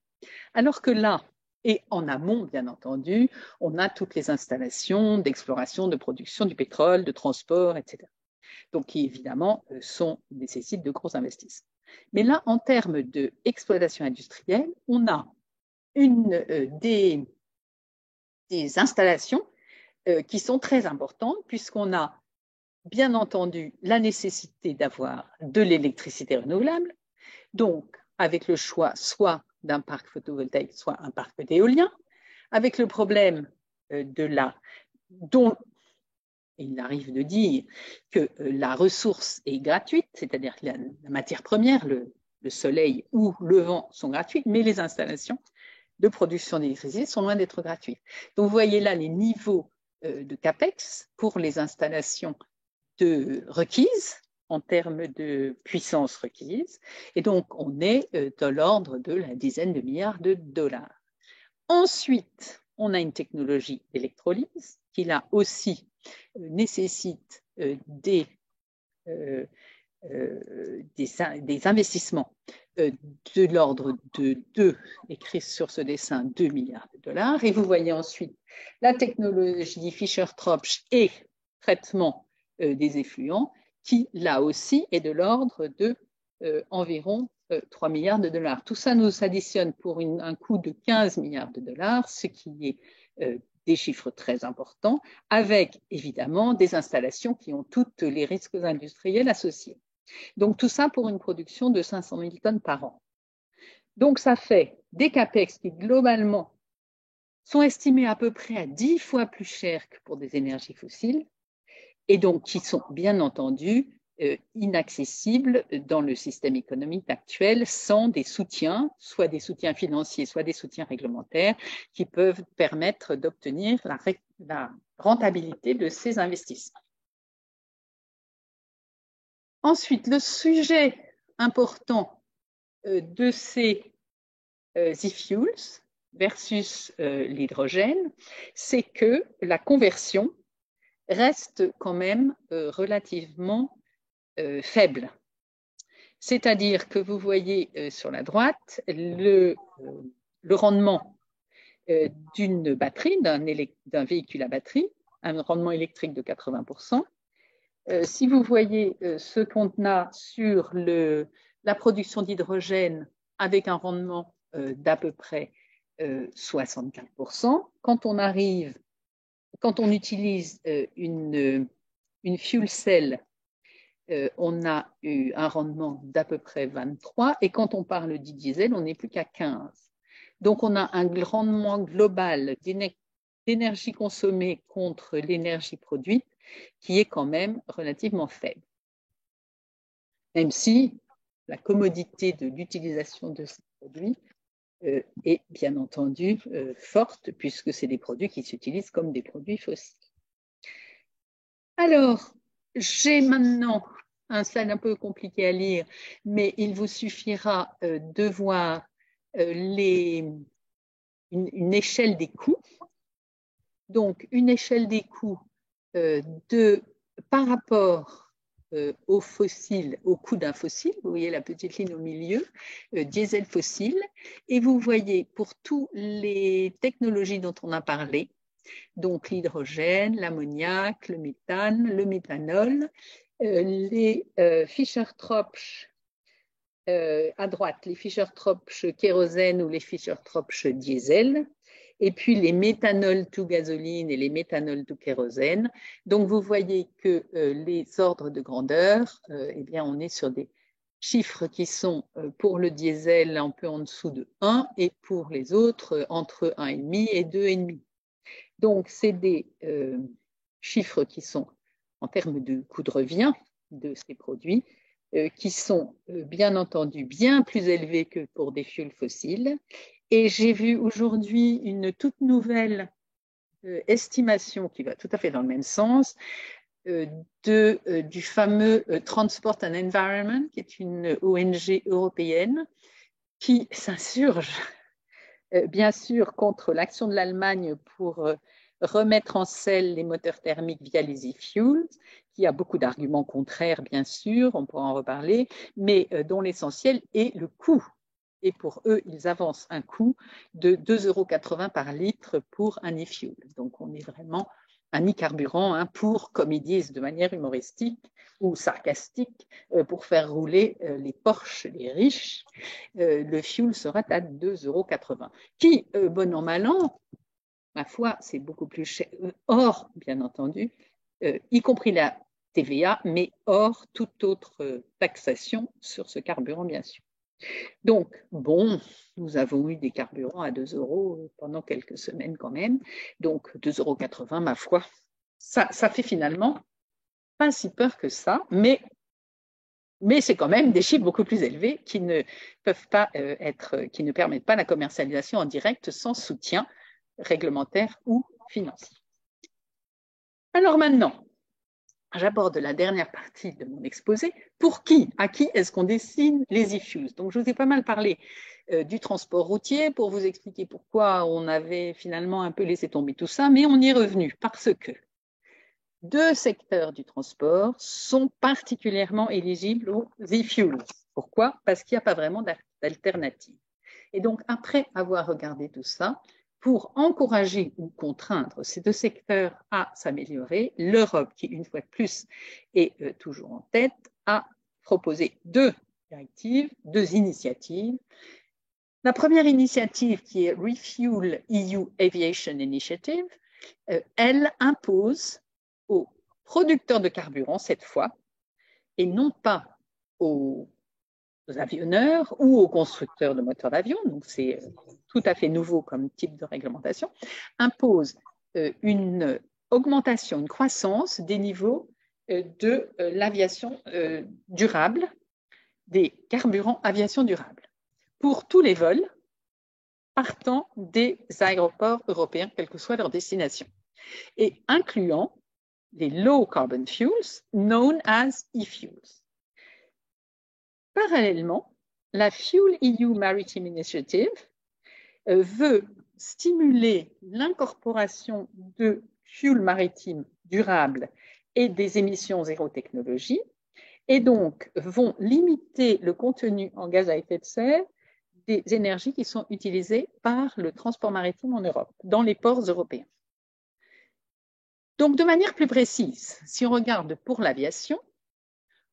Speaker 2: Alors que là, et en amont, bien entendu, on a toutes les installations d'exploration, de production du pétrole, de transport, etc. Donc, qui évidemment nécessitent de gros investissements. Mais là, en termes d'exploitation industrielle, on a des installations qui sont très importantes puisqu'on a bien entendu la nécessité d'avoir de l'électricité renouvelable, donc avec le choix soit d'un parc photovoltaïque, soit un parc d'éolien, avec le problème dont il arrive de dire que la ressource est gratuite, c'est-à-dire que la matière première, le soleil ou le vent sont gratuits, mais les installations de production d'électricité sont loin d'être gratuites. Donc, vous voyez là les niveaux de CAPEX pour les installations requises en termes de puissance requise. Et donc, on est dans l'ordre de la dizaine de milliards de dollars. Ensuite, on a une technologie d'électrolyse qui, là aussi, nécessite des investissements de l'ordre de 2, écrit sur ce dessin, 2 milliards de dollars. Et vous voyez ensuite la technologie Fischer-Tropsch et traitement des effluents qui, là aussi, est de l'ordre de environ 3 milliards de dollars. Tout ça nous additionne pour un coût de 15 milliards de dollars, ce qui est des chiffres très importants, avec évidemment des installations qui ont tous les risques industriels associés. Donc tout ça pour une production de 500 000 tonnes par an. Donc ça fait des CAPEX qui globalement sont estimés à peu près à 10 fois plus cher que pour des énergies fossiles et donc qui sont bien entendu inaccessibles dans le système économique actuel sans des soutiens, soit des soutiens financiers, soit des soutiens réglementaires qui peuvent permettre d'obtenir la rentabilité de ces investissements. Ensuite, le sujet important de ces e-fuels versus l'hydrogène, c'est que la conversion reste quand même relativement faible. C'est-à-dire que vous voyez sur la droite le rendement d'une batterie, d'un véhicule à batterie, un rendement électrique de 80%. Si vous voyez ce qu'on a sur la production d'hydrogène avec un rendement d'à peu près 64%, quand on utilise une fuel cell, on a eu un rendement d'à peu près 23, et quand on parle du diesel, on n'est plus qu'à 15. Donc, on a un rendement global d'énergie consommée contre l'énergie produite qui est quand même relativement faible. Même si la commodité de l'utilisation de ces produits est bien entendu forte, puisque c'est des produits qui s'utilisent comme des produits fossiles. Alors, j'ai maintenant un slide un peu compliqué à lire, mais il vous suffira de voir une échelle des coûts. Donc, une échelle des coûts par rapport au fossile, au coût d'un fossile. Vous voyez la petite ligne au milieu, diesel fossile. Et vous voyez pour toutes les technologies dont on a parlé, donc l'hydrogène, l'ammoniac, le méthane, le méthanol, les Fischer-Tropsch à droite, les Fischer-Tropsch kérosène ou les Fischer-Tropsch diesel, et puis les méthanols to gasoline et les méthanols to kérosène. Donc vous voyez que les ordres de grandeur, eh bien on est sur des chiffres qui sont pour le diesel un peu en dessous de 1 et pour les autres entre 1,5 et 2,5. Donc, c'est des chiffres qui sont, en termes de coût de revient de ces produits, qui sont bien entendu bien plus élevés que pour des fuels fossiles. Et j'ai vu aujourd'hui une toute nouvelle estimation qui va tout à fait dans le même sens du fameux Transport and Environment, qui est une ONG européenne qui s'insurge bien sûr contre l'action de l'Allemagne pour remettre en selle les moteurs thermiques via les e-fuels, qui a beaucoup d'arguments contraires, bien sûr, on pourra en reparler, mais dont l'essentiel est le coût. Et pour eux, ils avancent un coût de 2,80 € par litre pour un e-fuel. Donc, on est vraiment un e-carburant pour, comme ils disent de manière humoristique ou sarcastique, pour faire rouler les Porsche, les riches, le fuel sera à 2,80 €. Qui, bon an, mal an, ma foi, c'est beaucoup plus cher, hors, bien entendu, y compris la TVA, mais hors toute autre taxation sur ce carburant, bien sûr. Donc, bon, nous avons eu des carburants à 2 € pendant quelques semaines quand même. Donc, 2,80 €, ma foi, ça fait finalement pas si peur que ça, mais Mais c'est quand même des chiffres beaucoup plus élevés qui ne peuvent pas qui ne permettent pas la commercialisation en direct sans soutien réglementaire ou financier. Alors maintenant, j'aborde la dernière partie de mon exposé. Pour qui, à qui est-ce qu'on destine les e-fuels? Donc, je vous ai pas mal parlé du transport routier pour vous expliquer pourquoi on avait finalement un peu laissé tomber tout ça, mais on y est revenu parce que deux secteurs du transport sont particulièrement éligibles aux e-fuels. Pourquoi? Parce qu'il n'y a pas vraiment d'alternative. Et donc, après avoir regardé tout ça, pour encourager ou contraindre ces deux secteurs à s'améliorer, l'Europe, qui une fois de plus est toujours en tête, a proposé deux directives, deux initiatives. La première initiative, qui est Refuel EU Aviation Initiative, elle impose aux producteurs de carburant cette fois, et non pas aux avionneurs ou aux constructeurs de moteurs d'avion, donc c'est tout à fait nouveau comme type de réglementation, impose une augmentation, une croissance des niveaux de l'aviation durable, des carburants aviation durable, pour tous les vols partant des aéroports européens, quelle que soit leur destination, et incluant les low carbon fuels, known as e-fuels. Parallèlement, la Fuel EU Maritime Initiative veut stimuler l'incorporation de fuel maritime durable et des émissions zéro technologie, et donc vont limiter le contenu en gaz à effet de serre des énergies qui sont utilisées par le transport maritime en Europe, dans les ports européens. Donc, de manière plus précise, si on regarde pour l'aviation,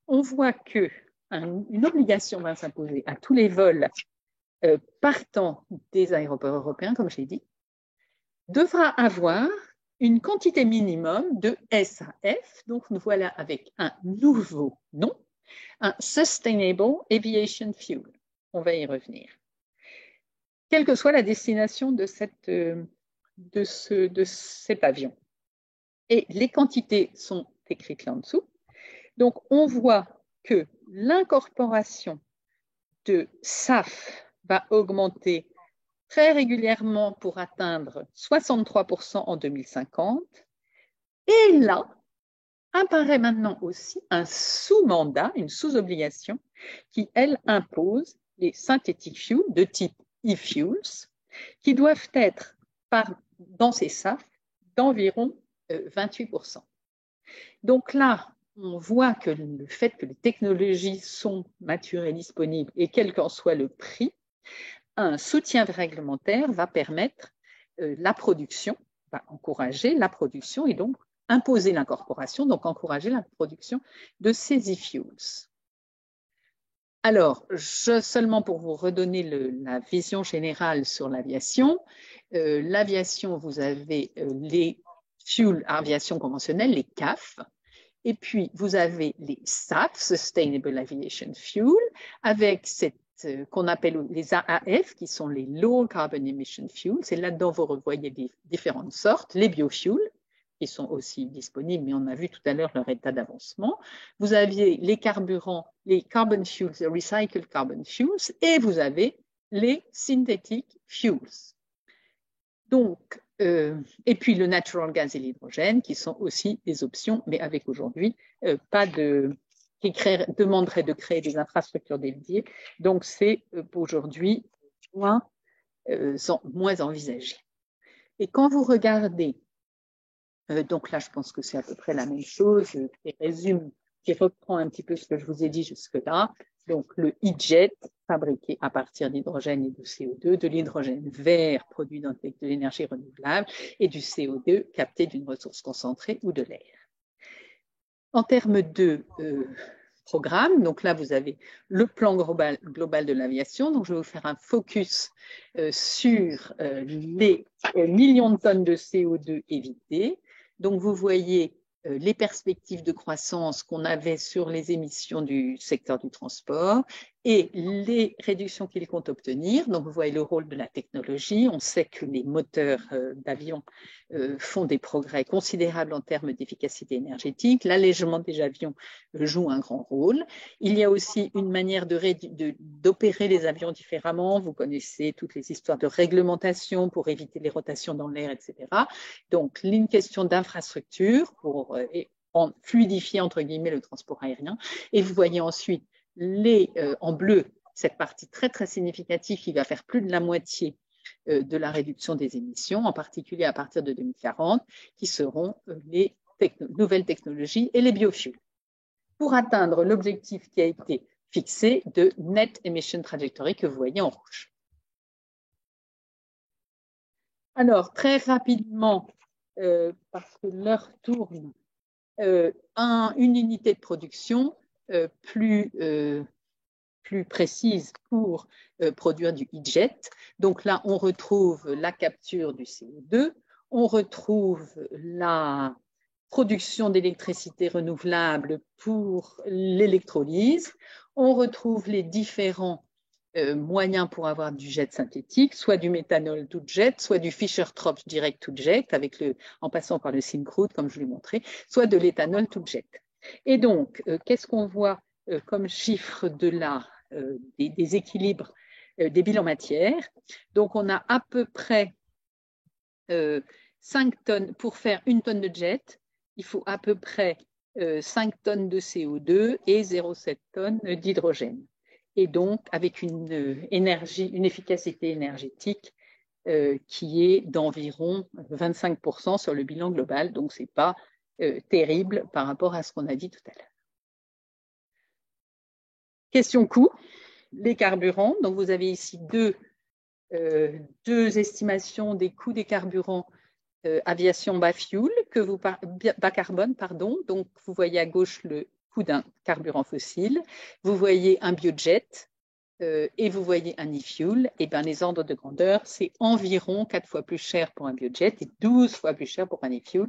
Speaker 2: on voit qu'une obligation va s'imposer à tous les vols partant des aéroports européens, comme je l'ai dit, devra avoir une quantité minimum de SAF, donc nous voilà avec un nouveau nom, un Sustainable Aviation Fuel. On va y revenir. Quelle que soit la destination de cet avion. Et les quantités sont écrites là en dessous. Donc, on voit que l'incorporation de SAF va augmenter très régulièrement pour atteindre 63% en 2050. Et là, apparaît maintenant aussi un sous-mandat, une sous-obligation qui, elle, impose les synthetic fuels de type e-fuels qui doivent être dans ces SAF d'environ 28%. Donc là, on voit que le fait que les technologies sont matures et disponibles, et quel qu'en soit le prix, un soutien réglementaire va permettre la production, va encourager la production et donc imposer l'incorporation, donc encourager la production de ces e-fuels. Alors, seulement pour vous redonner la vision générale sur l'aviation, l'aviation, vous avez les fuels aviation conventionnelle, les CAF, et puis vous avez les SAF, Sustainable Aviation Fuel, avec qu'on appelle les AAF, qui sont les Low Carbon Emission Fuels. C'est là-dedans vous revoyez différentes sortes, les biofuels, qui sont aussi disponibles, mais on a vu tout à l'heure leur état d'avancement. Vous aviez les carburants, les carbon fuels, les recycled carbon fuels, et vous avez les synthetic fuels. Donc, et puis le natural gas et l'hydrogène, qui sont aussi des options, mais avec aujourd'hui qui demanderait de créer des infrastructures dédiées. Donc, c'est aujourd'hui moins envisagé. Et quand vous regardez, donc là, je pense que c'est à peu près la même chose, qui reprend un petit peu ce que je vous ai dit jusque-là. Donc, le e-jet fabriqué à partir d'hydrogène et de CO2, de l'hydrogène vert produit avec de l'énergie renouvelable et du CO2 capté d'une ressource concentrée ou de l'air. En termes de programme, donc là, vous avez le plan global de l'aviation. Donc, je vais vous faire un focus sur les millions de tonnes de CO2 évitées. Donc, vous voyez les perspectives de croissance qu'on avait sur les émissions du secteur du transport et les réductions qu'il compte obtenir. Donc, vous voyez le rôle de la technologie. On sait que les moteurs d'avion font des progrès considérables en termes d'efficacité énergétique. L'allègement des avions joue un grand rôle. Il y a aussi une manière d'opérer les avions différemment. Vous connaissez toutes les histoires de réglementation pour éviter les rotations dans l'air, etc. Donc, une question d'infrastructure pour fluidifier, entre guillemets, le transport aérien. Et vous voyez ensuite en bleu cette partie très, très significative qui va faire plus de la moitié de la réduction des émissions, en particulier à partir de 2040, qui seront les nouvelles technologies et les biofuels, pour atteindre l'objectif qui a été fixé de Net Emission Trajectory que vous voyez en rouge. Alors, très rapidement, parce que l'heure tourne, une unité de production plus précise pour produire du e-jet. Donc là, on retrouve la capture du CO2, on retrouve la production d'électricité renouvelable pour l'électrolyse, on retrouve les différents moyens pour avoir du jet synthétique, soit du méthanol to jet, soit du Fischer-Tropsch direct to jet, en passant par le Syncrude, comme je l'ai montré, soit de l'éthanol to jet. Et donc, qu'est-ce qu'on voit comme chiffre des équilibres des bilans matières? Donc, on a à peu près 5 tonnes, pour faire 1 tonne de jet, il faut à peu près 5 tonnes de CO2 et 0,7 tonnes d'hydrogène. Et donc avec une efficacité énergétique qui est d'environ 25% sur le bilan global. Donc, ce n'est pas terrible par rapport à ce qu'on a dit tout à l'heure. Question coût, les carburants. Donc, vous avez ici deux estimations des coûts des carburants aviation bas carbone, pardon. Donc, vous voyez à gauche le coût d'un carburant fossile, vous voyez un biojet et vous voyez un e-fuel. Et bien, les ordres de grandeur, c'est environ 4 fois plus cher pour un biojet et 12 fois plus cher pour un e-fuel.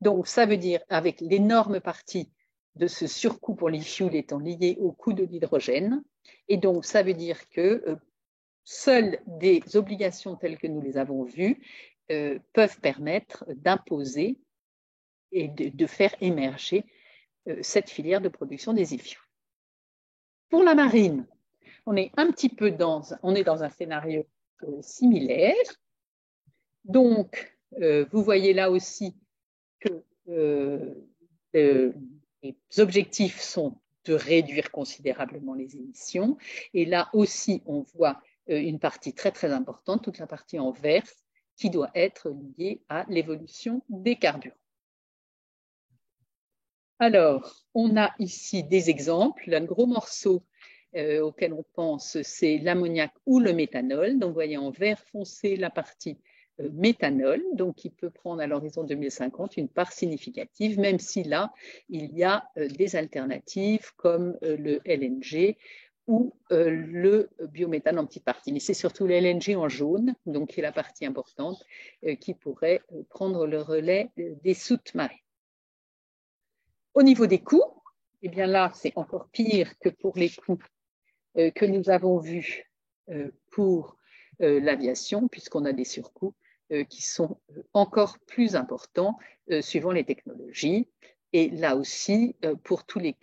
Speaker 2: Donc, ça veut dire, avec l'énorme partie de ce surcoût pour l'e-fuel étant lié au coût de l'hydrogène, et donc ça veut dire que seules des obligations telles que nous les avons vues peuvent permettre d'imposer et de faire émerger cette filière de production des e-fuels. Pour la marine, on est dans un scénario similaire. Donc, vous voyez là aussi que les objectifs sont de réduire considérablement les émissions. Et là aussi, on voit une partie très, très importante, toute la partie en vert, qui doit être liée à l'évolution des carburants. Alors, on a ici des exemples. Un gros morceau auquel on pense, c'est l'ammoniac ou le méthanol. Donc, vous voyez en vert foncé la partie méthanol, donc qui peut prendre à l'horizon 2050 une part significative, même si là, il y a des alternatives comme le LNG ou le biométhane en petite partie. Mais c'est surtout le LNG en jaune, donc qui est la partie importante, qui pourrait prendre le relais des soutes marines. Au niveau des coûts, eh bien là, c'est encore pire que pour les coûts que nous avons vus pour l'aviation, puisqu'on a des surcoûts qui sont encore plus importants suivant les technologies. Et là aussi, pour tous les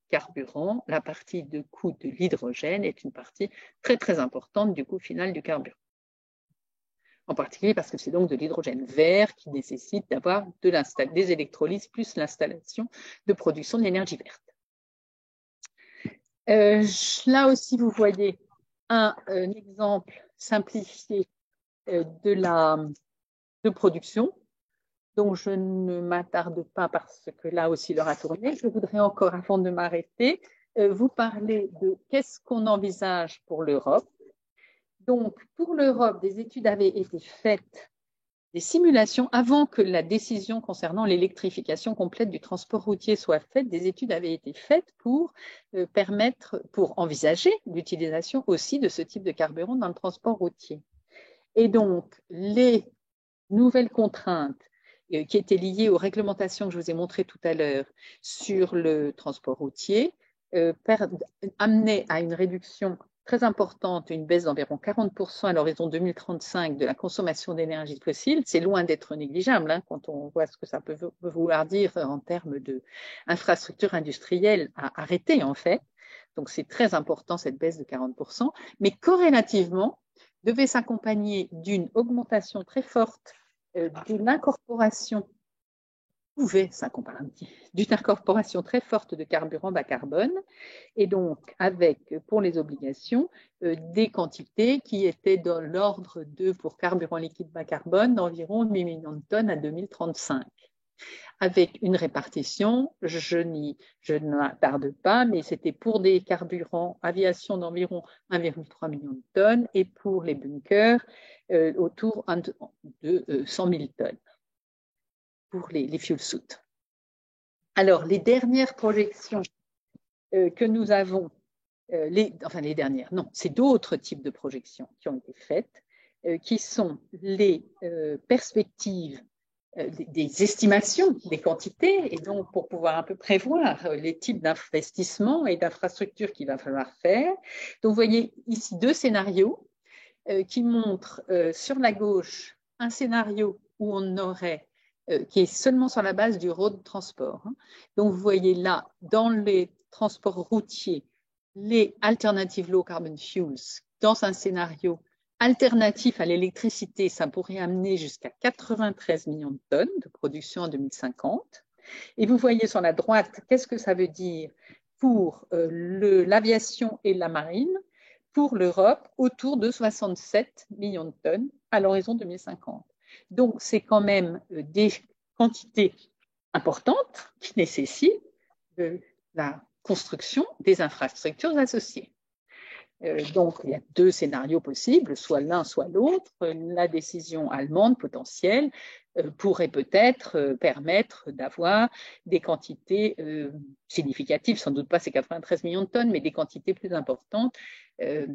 Speaker 2: carburants, la partie de coût de l'hydrogène est une partie très, très importante du coût final du carburant. En particulier parce que c'est donc de l'hydrogène vert qui nécessite d'avoir des électrolyses plus l'installation de production de l'énergie verte. Là aussi, vous voyez un exemple simplifié de production, dont je ne m'attarde pas parce que là aussi l'heure a tourné. Je voudrais encore, avant de m'arrêter, vous parler de qu'est-ce qu'on envisage pour l'Europe. Donc, pour l'Europe, des études avaient été faites, des simulations, avant que la décision concernant l'électrification complète du transport routier soit faite, des études avaient été faites pour envisager l'utilisation aussi de ce type de carburant dans le transport routier. Et donc, les nouvelles contraintes qui était liée aux réglementations que je vous ai montrées tout à l'heure sur le transport routier, amenait à une réduction très importante, une baisse d'environ 40% à l'horizon 2035 de la consommation d'énergie fossile. C'est loin d'être négligeable hein, quand on voit ce que ça peut vouloir dire en termes d'infrastructures industrielles à arrêter en fait. Donc c'est très important cette baisse de 40%, mais corrélativement devait s'accompagner d'une augmentation très forte d'une incorporation d'une incorporation très forte de carburant bas carbone et donc avec pour les obligations des quantités qui étaient dans l'ordre de, pour carburant liquide bas carbone, d'environ 8 millions de tonnes à 2035. Avec une répartition, je n'attarde pas, mais c'était pour des carburants aviation d'environ 1,3 million de tonnes et pour les bunkers autour de 100 000 tonnes pour les fuel suits. Alors, les dernières projections que nous avons, les dernières, non, c'est d'autres types de projections qui ont été faites, qui sont les perspectives des estimations des quantités et donc pour pouvoir un peu prévoir les types d'investissements et d'infrastructures qu'il va falloir faire. Donc, vous voyez ici deux scénarios qui montrent sur la gauche un scénario où on aurait qui est seulement sur la base du road transport. Hein. Donc, vous voyez là, dans les transports routiers, les alternatives low carbon fuels, dans un scénario alternatif à l'électricité, ça pourrait amener jusqu'à 93 millions de tonnes de production en 2050. Et vous voyez sur la droite, qu'est-ce que ça veut dire pour l'aviation et la marine, pour l'Europe, autour de 67 millions de tonnes à l'horizon 2050. Donc, c'est quand même des quantités importantes qui nécessitent la construction des infrastructures associées. Donc, il y a deux scénarios possibles, soit l'un, soit l'autre. La décision allemande potentielle pourrait peut-être permettre d'avoir des quantités significatives, sans doute pas ces 93 millions de tonnes, mais des quantités plus importantes, des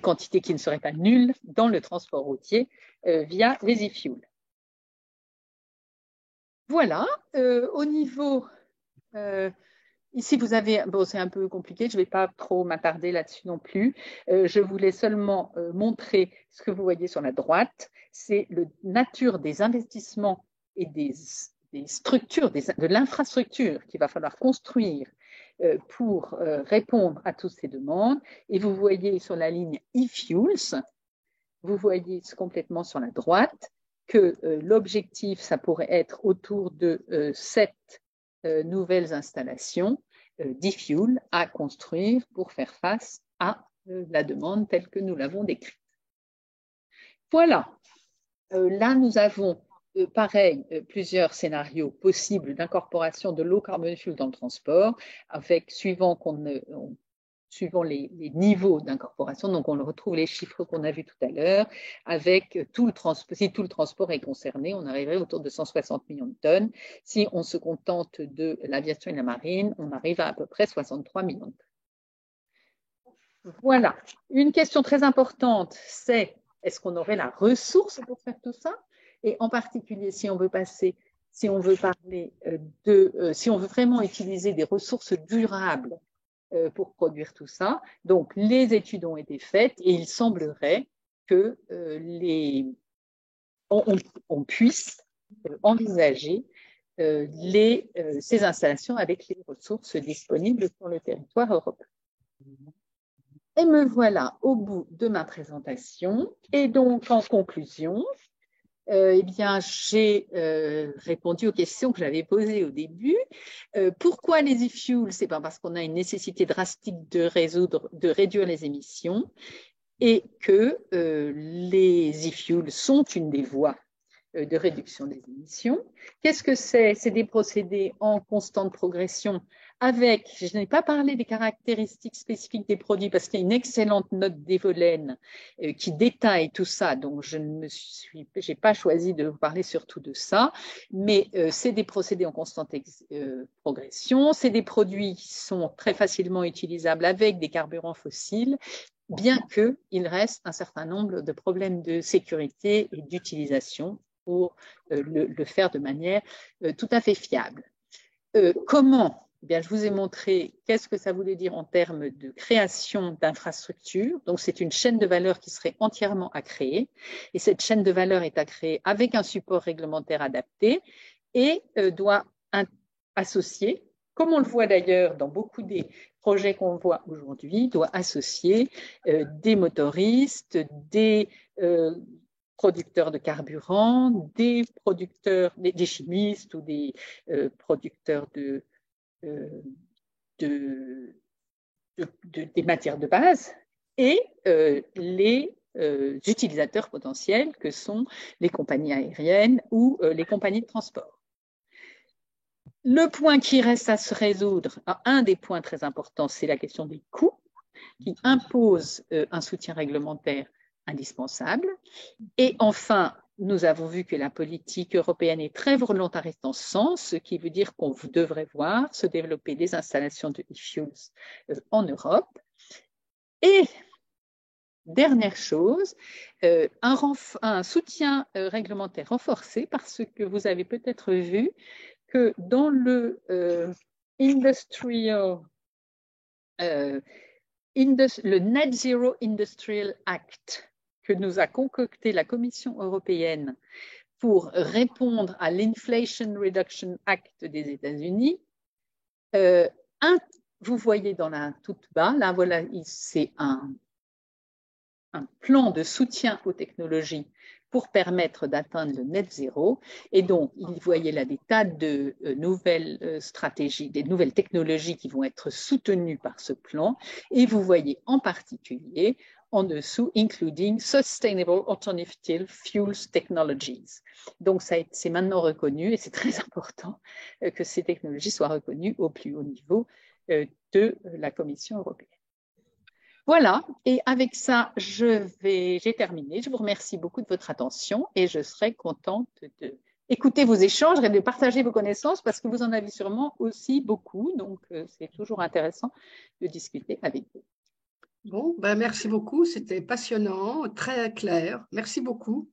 Speaker 2: quantités qui ne seraient pas nulles dans le transport routier via les e-fuels. Voilà, au niveau... ici, vous avez, bon, c'est un peu compliqué, je ne vais pas trop m'attarder là-dessus non plus. Je voulais seulement montrer ce que vous voyez sur la droite, c'est la nature des investissements et des structures, de l'infrastructure qu'il va falloir construire pour répondre à toutes ces demandes. Et vous voyez sur la ligne e-fuels, vous voyez complètement sur la droite que l'objectif, ça pourrait être autour de 7 nouvelles installations d'e-fuel à construire pour faire face à la demande telle que nous l'avons décrite. Voilà. Là, nous avons, pareil, plusieurs scénarios possibles d'incorporation de low carbon fuel dans le transport, avec, suivant les niveaux d'incorporation, donc on retrouve les chiffres qu'on a vus tout à l'heure, avec si tout le transport est concerné, on arriverait autour de 160 millions de tonnes. Si on se contente de l'aviation et la marine, on arrive à peu près 63 millions de tonnes. Voilà. Une question très importante, c'est est-ce qu'on aurait la ressource pour faire tout ça? Et en particulier, si on veut vraiment utiliser des ressources durables pour produire tout ça. Donc, les études ont été faites et il semblerait que on puisse envisager ces installations avec les ressources disponibles sur le territoire européen. Et me voilà au bout de ma présentation. Et donc, en conclusion, eh bien, j'ai répondu aux questions que j'avais posées au début. Pourquoi les e-fuels? C'est pas parce qu'on a une nécessité drastique de réduire les émissions et que les e-fuels sont une des voies de réduction des émissions. Qu'est-ce que c'est? C'est des procédés en constante progression avec, je n'ai pas parlé des caractéristiques spécifiques des produits parce qu'il y a une excellente note d'Evolène qui détaille tout ça, donc je n'ai pas choisi de vous parler surtout de ça, mais c'est des procédés en constante progression, c'est des produits qui sont très facilement utilisables avec des carburants fossiles, bien qu'il reste un certain nombre de problèmes de sécurité et d'utilisation pour le faire de manière tout à fait fiable. Comment? Eh bien, je vous ai montré qu'est-ce que ça voulait dire en termes de création d'infrastructures. Donc, c'est une chaîne de valeur qui serait entièrement à créer. Et cette chaîne de valeur est à créer avec un support réglementaire adapté et doit associer, comme on le voit d'ailleurs dans beaucoup des projets qu'on voit aujourd'hui, doit associer des motoristes, des producteurs de carburant, des producteurs, des chimistes ou des producteurs des matières de base et les utilisateurs potentiels que sont les compagnies aériennes ou les compagnies de transport. Le point qui reste à se résoudre, un des points très importants, c'est la question des coûts qui impose un soutien réglementaire indispensable. Et enfin, nous avons vu que la politique européenne est très volontariste dans ce sens, ce qui veut dire qu'on devrait voir se développer des installations de e-fuels en Europe. Et dernière chose, un soutien réglementaire renforcé parce que vous avez peut-être vu que dans le le Net Zero Industrial Act que nous a concocté la Commission européenne pour répondre à l'Inflation Reduction Act des États-Unis, vous voyez dans la toute bas, là voilà, c'est un plan de soutien aux technologies pour permettre d'atteindre le net zéro. Et donc, vous voyez là des tas de nouvelles stratégies, des nouvelles technologies qui vont être soutenues par ce plan. Et vous voyez en particulier en dessous, including Sustainable Alternative Fuels Technologies. Donc, c'est maintenant reconnu et c'est très important que ces technologies soient reconnues au plus haut niveau de la Commission européenne. Voilà, et avec ça, j'ai terminé. Je vous remercie beaucoup de votre attention et je serai contente d'écouter vos échanges et de partager vos connaissances parce que vous en avez sûrement aussi beaucoup. Donc, c'est toujours intéressant de discuter avec vous.
Speaker 1: Bon, ben merci beaucoup. C'était passionnant, très clair. Merci beaucoup.